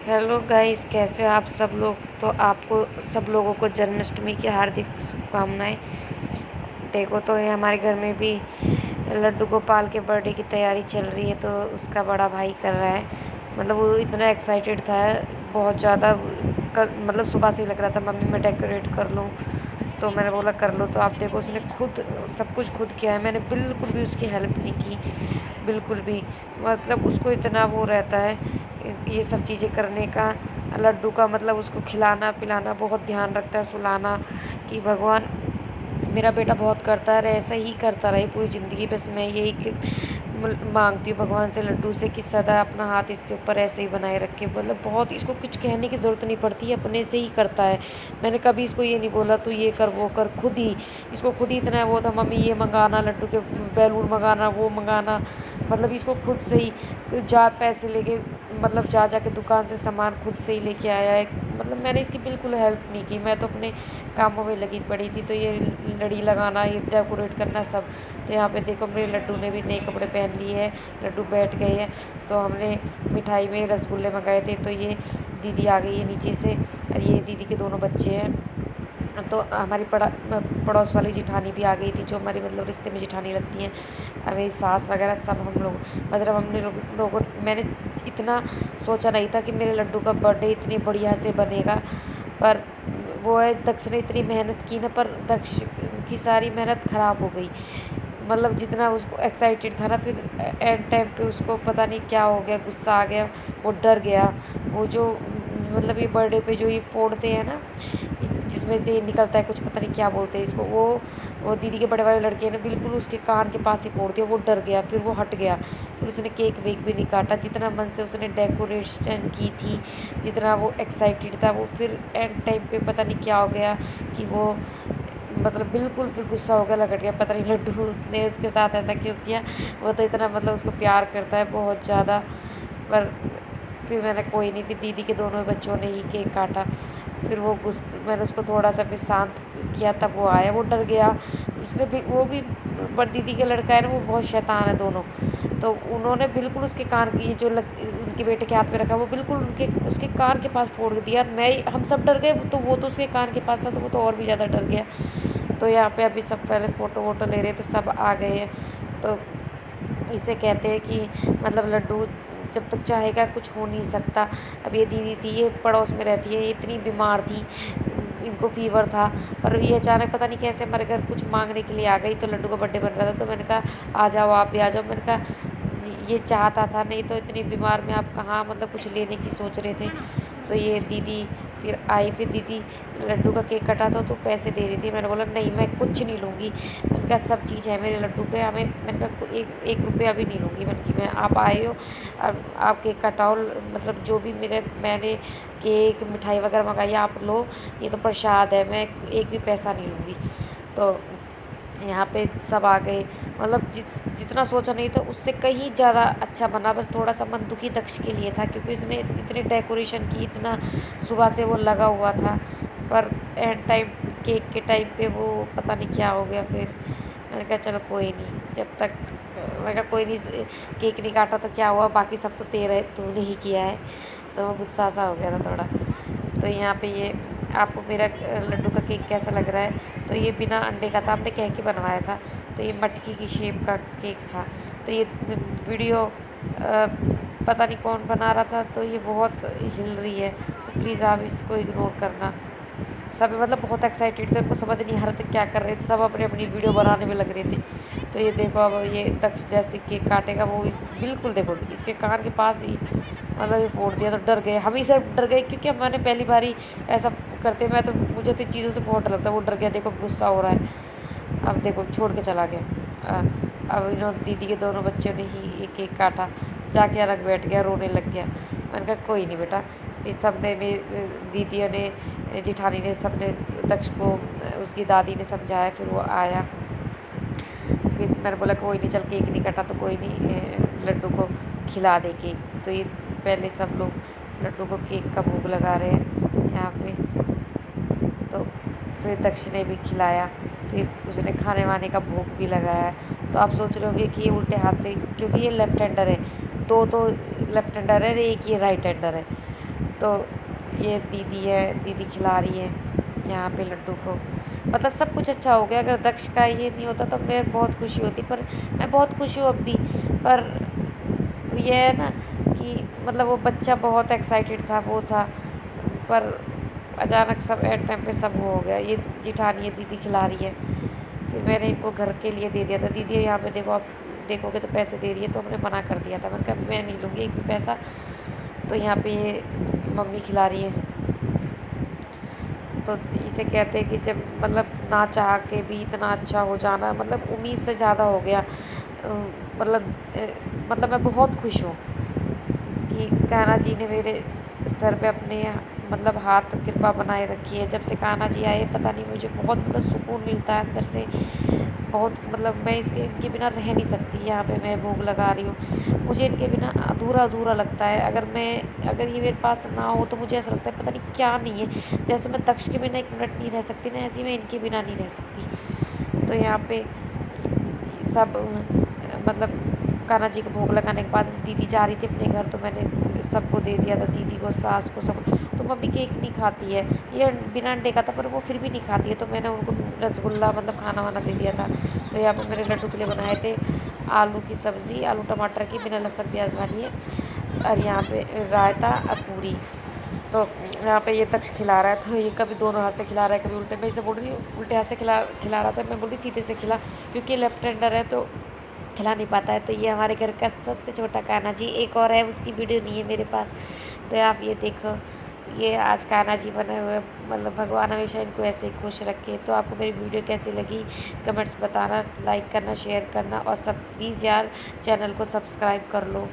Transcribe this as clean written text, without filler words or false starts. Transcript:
Hello guys, कैसे हो आप सब लोग। तो आपको सब लोगों को जन्माष्टमी की हार्दिक शुभकामनाएं। देखो तो ये हमारे घर में भी लड्डू गोपाल के बर्थडे की तैयारी चल रही है। तो उसका बड़ा भाई कर रहा है। मतलब वो इतना एक्साइटेड था, बहुत ज़्यादा। मतलब सुबह से ही लग रहा था मम्मी मैं डेकोरेट कर लूँ, तो मैंने बोला कर लो। तो आप देखो उसने खुद सब कुछ खुद किया है, मैंने बिल्कुल भी उसकी हेल्प नहीं की, बिल्कुल भी। मतलब उसको इतना वो रहता है ये सब चीज़ें करने का। लड्डू का मतलब उसको खिलाना पिलाना बहुत ध्यान रखता है, सुलाना। कि भगवान मेरा बेटा बहुत करता रहे, ऐसा ही करता रहे पूरी ज़िंदगी। बस मैं यही मांगती हूँ भगवान से, लड्डू से, कि सदा अपना हाथ इसके ऊपर ऐसे ही बनाए रखे। मतलब बहुत इसको कुछ कहने की ज़रूरत नहीं पड़ती, अपने से ही करता है। मैंने कभी इसको ये नहीं बोला तू ये कर वो कर, खुद ही इसको खुद ही इतना वो था, मम्मी ये मंगाना, लड्डू के बैलून मंगाना, वो मंगाना। मतलब इसको खुद से ही जा पैसे लेके, मतलब जा के दुकान से सामान खुद से ही लेके आया है। मतलब मैंने इसकी बिल्कुल हेल्प नहीं की, मैं तो अपने कामों में लगी पड़ी थी। तो ये लड़ी लगाना, ये डेकोरेट करना सब। तो यहाँ पे देखो मेरे लड्डू ने भी नए कपड़े पहन लिए हैं, लड्डू बैठ गए हैं। तो हमने मिठाई में रसगुल्ले मंगाए थे। तो ये दीदी आ गई है नीचे से, और ये दीदी के दोनों बच्चे हैं। तो हमारी पड़ोस वाली जिठानी भी आ गई थी, जो हमारी मतलब रिश्ते में जिठानी लगती हैं, मेरी सास वगैरह सब। हम लोग मतलब हमने लोगों मैंने इतना सोचा नहीं था कि मेरे लड्डू का बर्थडे इतनी बढ़िया से बनेगा। पर वो है, दक्ष ने इतनी मेहनत की ना, पर दक्ष की सारी मेहनत ख़राब हो गई। मतलब जितना उसको एक्साइटेड था ना, फिर एंड टाइम पे उसको पता नहीं क्या हो गया, गुस्सा आ गया, वो डर गया। वो जो मतलब ये बर्थडे पे जो ये फोड़ते हैं ना, जिसमें से निकलता है कुछ, पता नहीं क्या बोलते हैं इसको, वो दीदी के बड़े वाले लड़के ने बिल्कुल उसके कान के पास ही फोड़ दिया। वो डर गया, फिर वो हट गया। फिर उसने केक वेक भी नहीं काटा, जितना मन से उसने डेकोरेशन की थी, जितना वो एक्साइटेड था। वो फिर एंड टाइम पे पता नहीं क्या हो गया कि वो मतलब बिल्कुल फिर गुस्सा हो गया, लगट गया। पता नहीं लड्डू ने उसके साथ ऐसा क्यों किया। वो तो इतना मतलब उसको प्यार करता है बहुत ज़्यादा। पर फिर मैंने कोई नहीं, फिर दीदी के दोनों बच्चों ने ही केक काटा। फिर मैंने उसको थोड़ा सा फिर शांत किया, तब वो आया। वो डर गया, उसने भी, वो भी बड़ी दीदी का लड़का है ना, वो बहुत शैतान है दोनों। तो उन्होंने बिल्कुल उसके कान की जो उनके बेटे के हाथ में रखा, वो बिल्कुल उसके कान के पास फोड़ दिया। हम सब डर गए, तो वो तो उसके कान के पास था, तो वो तो और भी ज़्यादा डर गया। तो यहाँ पे अभी सब पहले फ़ोटो वोटो ले रहे, तो सब आ गए हैं। तो इसे कहते हैं कि मतलब लड्डू जब तक चाहेगा कुछ हो नहीं सकता। अब ये दीदी थी, ये पड़ोस में रहती है, ये इतनी बीमार थी, इनको फीवर था। पर ये अचानक पता नहीं कैसे हमारे घर कुछ मांगने के लिए आ गई। तो लड्डू का बर्थडे बन रहा था, तो मैंने कहा आ जाओ, आप भी आ जाओ। मैंने कहा ये चाहता था, नहीं तो इतनी बीमार में आप कहाँ मतलब कुछ लेने की सोच रहे थे। तो ये दीदी फिर आई, फिर दीदी लड्डू का केक कटा तो पैसे दे रही थी। मैंने बोला नहीं मैं कुछ नहीं लूँगी। मैंने कहा सब चीज़ है मेरे लड्डू पे, हमें, मैंने कहा एक रुपया भी नहीं लूँगी। मैंने कि मैं, आप आए हो, अब आप केक कटाओ, मतलब जो भी मैंने केक मिठाई वगैरह मंगाई आप लो, ये तो प्रसाद है, मैं एक भी पैसा नहीं लूँगी। तो यहाँ पे सब आ गए। मतलब जितना सोचा नहीं था उससे कहीं ज़्यादा अच्छा बना। बस थोड़ा सा मन दुखी दक्ष के लिए था, क्योंकि उसने इतने डेकोरेशन की, इतना सुबह से वो लगा हुआ था। पर एंड टाइम केक के टाइम पे वो पता नहीं क्या हो गया। फिर मैंने कहा चलो कोई नहीं, जब तक, मैंने कहा कोई नहीं, केक नहीं काटा तो क्या हुआ, बाकी सब तो तेरा है, तूने ही किया है। तो वो गुस्सा सा हो गया था थोड़ा। तो यहाँ पे ये आपको मेरा लड्डू का केक कैसा लग रहा है। तो ये बिना अंडे का था, हमने कह के बनवाया था। तो ये मटकी की शेप का केक था। तो ये वीडियो पता नहीं कौन बना रहा था, तो ये बहुत हिल रही है, तो प्लीज़ आप इसको इग्नोर करना। सब मतलब बहुत एक्साइटेड थे, उनको समझ नहीं आ रहा था क्या कर रहे थे, सब अपनी अपनी वीडियो बनाने में लग रहे थे। तो ये देखो, अब ये दक्ष जैसे केक काटेगा, वो बिल्कुल देखो इसके कान के पास ही मतलब ये फोड़ दिया। तो डर गए, हम ही सिर्फ डर गए, क्योंकि मैंने पहली बार ही ऐसा करते। मैं तो, मुझे तो चीज़ों से बहुत डर लगता है। वो डर गया, देखो गुस्सा हो रहा है। अब देखो छोड़ के चला गया। अब इन्होंने, दीदी के दोनों बच्चों ने ही ये केक काटा, जाके अलग बैठ गया, रोने लग गया। मैंने कहा कोई नहीं बेटा। इस सब ने, मेरी दीदियों ने, जिठानी ने, सब ने दक्ष को, उसकी दादी ने समझाया। फिर वो आया, फिर मैंने बोला कोई नहीं, चल केक नहीं कटा तो कोई नहीं, लड्डू को खिला दे केक। तो ये पहले सब लोग लड्डू को केक का भोग लगा रहे हैं यहाँ पे। तो फिर दक्ष ने भी खिलाया, फिर उसने खाने वाने का भोग भी लगाया। तो आप सोच रहे होंगे कि ये उल्टे हाथ से, क्योंकि ये लेफ्ट हैंडर है, दो तो लेफ्ट हैंडर है, एक ये राइट हैंडर है। तो ये दीदी है, दीदी खिला रही है यहाँ पे लड्डू को। मतलब सब कुछ अच्छा हो गया। अगर दक्ष का ये नहीं होता तो मैं बहुत खुशी होती, पर मैं बहुत खुश हूँ अब भी। पर ये है ना कि मतलब वो बच्चा बहुत एक्साइटेड था, वो था, पर अचानक सब एट टाइम पे सब वो हो गया। ये जिठानी है, दीदी खिला रही है। फिर मैंने इनको घर के लिए दे दिया था। दीदी यहाँ पे देखो, आप देखोगे तो पैसे दे रही है, तो हमने मना कर दिया था। मैंने कहा मैं नहीं लूँगी एक भी पैसा। तो यहाँ पे ये मम्मी खिला रही है। तो इसे कहते हैं कि जब मतलब ना चाह के भी इतना अच्छा हो जाना, मतलब उम्मीद से ज़्यादा हो गया। मतलब मतलब मैं बहुत खुश हूँ कि कान्हा जी ने मेरे सर पे अपने मतलब हाथ कृपा बनाए रखी है। जब से कान्हा जी आए, पता नहीं मुझे बहुत मतलब सुकून मिलता है अंदर से। बहुत मतलब मैं इनके बिना रह नहीं सकती। यहाँ पे मैं भोग लगा रही हूँ, मुझे इनके बिना अधूरा अधूरा लगता है। अगर ये मेरे पास ना हो तो मुझे ऐसा लगता है पता नहीं क्या नहीं है। जैसे मैं दक्ष के बिना एक मिनट नहीं रह सकती ना, ऐसे ही मैं इनके बिना नहीं रह सकती। तो यहाँ पे सब मतलब कान्हा जी को भोग लगाने के बाद दीदी जा रही थी अपने घर, तो मैंने सबको दे दिया था, दीदी को, सास को, सब। तो मम्मी केक नहीं खाती है, ये बिना अंडे का था, पर वो फिर भी नहीं खाती है। तो मैंने उनको रसगुल्ला मतलब खाना वाना दे दिया था। तो यहाँ पर मेरे लड्डू के लिए बनाए थे आलू की सब्ज़ी, आलू टमाटर की, बिना लहसुन प्याज वाली है। और यहाँ पे रायता और पूरी। तो यहाँ पे ये दक्ष खिला रहा है, तो ये कभी दोनों हाथ से खिला रहा है, कभी उल्टे। मैं इसे बोल रही हूँ उल्टे हाथ से खिला रहा था, मैं बोल रही सीधे से खिला, क्योंकि लेफ्ट हैंडर है तो खिला नहीं पाता है। तो ये हमारे घर का सबसे छोटा कान्हा जी। एक और है, उसकी वीडियो नहीं है मेरे पास, तो आप ये देखो। ये आज कान्हा जी बने हुए, मतलब भगवान हमेशा इनको ऐसे ही खुश रखे। तो आपको मेरी वीडियो कैसी लगी कमेंट्स बताना, लाइक करना, शेयर करना, और सब प्लीज़ यार चैनल को सब्सक्राइब कर लो।